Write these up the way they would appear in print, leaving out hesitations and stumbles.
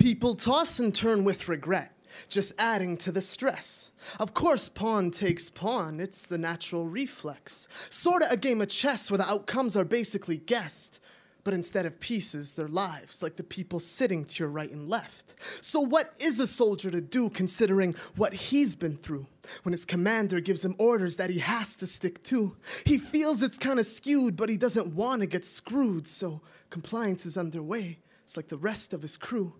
People toss and turn with regret, just adding to the stress. Of course, pawn takes pawn, it's the natural reflex. Sorta a game of chess where the outcomes are basically guessed. But instead of pieces, they're lives, like the people sitting to your right and left. So what is a soldier to do considering what he's been through? When his commander gives him orders that he has to stick to. He feels it's kinda skewed, but he doesn't wanna get screwed, so compliance is underway. It's like the rest of his crew.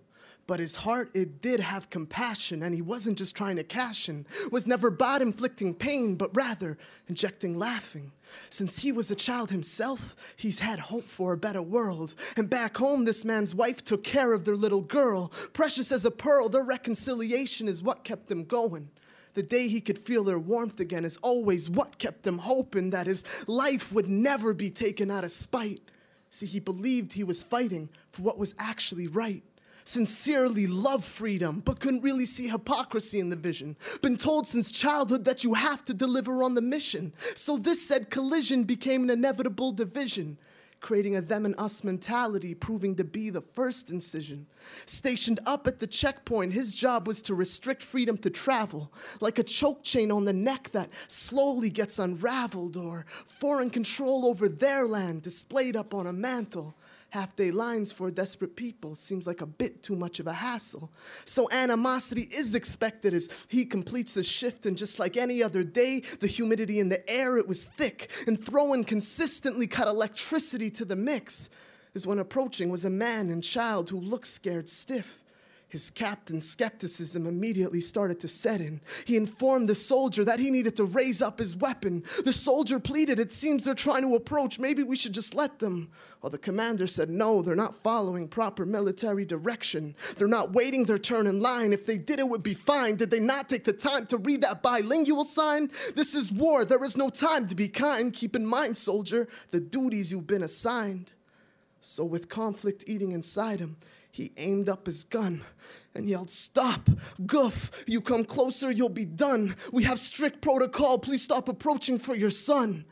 But his heart, it did have compassion, and he wasn't just trying to cash in, was never about inflicting pain, but rather injecting laughing. Since he was a child himself, he's had hope for a better world. And back home, this man's wife took care of their little girl. Precious as a pearl, their reconciliation is what kept him going. The day he could feel their warmth again is always what kept him hoping that his life would never be taken out of spite. See, he believed he was fighting for what was actually right. Sincerely loved freedom, but couldn't really see hypocrisy in the vision. Been told since childhood that you have to deliver on the mission. So this said collision became an inevitable division, creating a them and us mentality, proving to be the first incision. Stationed up at the checkpoint, his job was to restrict freedom to travel, like a choke chain on the neck that slowly gets unraveled, or foreign control over their land displayed up on a mantle. Half-day lines for desperate people seems like a bit too much of a hassle. So animosity is expected as he completes his shift, and just like any other day, the humidity in the air, it was thick, and throwing consistently cut electricity to the mix. Is when approaching was a man and child who looked scared stiff. His captain's skepticism immediately started to set in. He informed the soldier that he needed to raise up his weapon. The soldier pleaded, "It seems they're trying to approach. Maybe we should just let them." While the commander said, "No, they're not following proper military direction. They're not waiting their turn in line. If they did, it would be fine. Did they not take the time to read that bilingual sign? This is war. There is no time to be kind. Keep in mind, soldier, the duties you've been assigned." So with conflict eating inside him, he aimed up his gun and yelled, "Stop! Goof! You come closer, you'll be done. We have strict protocol. Please stop approaching for your son."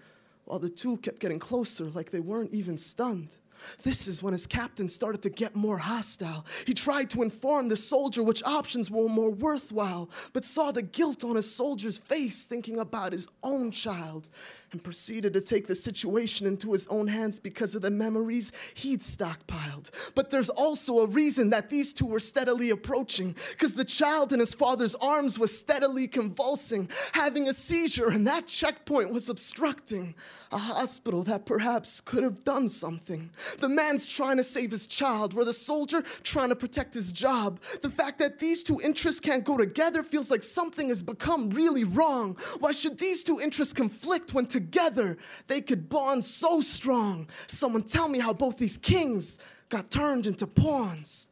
While the two kept getting closer like they weren't even stunned. This is when his captain started to get more hostile. He tried to inform the soldier which options were more worthwhile, but saw the guilt on his soldier's face thinking about his own child, and proceeded to take the situation into his own hands because of the memories he'd stockpiled. But there's also a reason that these two were steadily approaching, because the child in his father's arms was steadily convulsing, having a seizure, and that checkpoint was obstructing a hospital that perhaps could have done something. The man's trying to save his child, where the soldier trying to protect his job. The fact that these two interests can't go together feels like something has become really wrong. Why should these two interests conflict when together they could bond so strong? Someone tell me how both these kings got turned into pawns.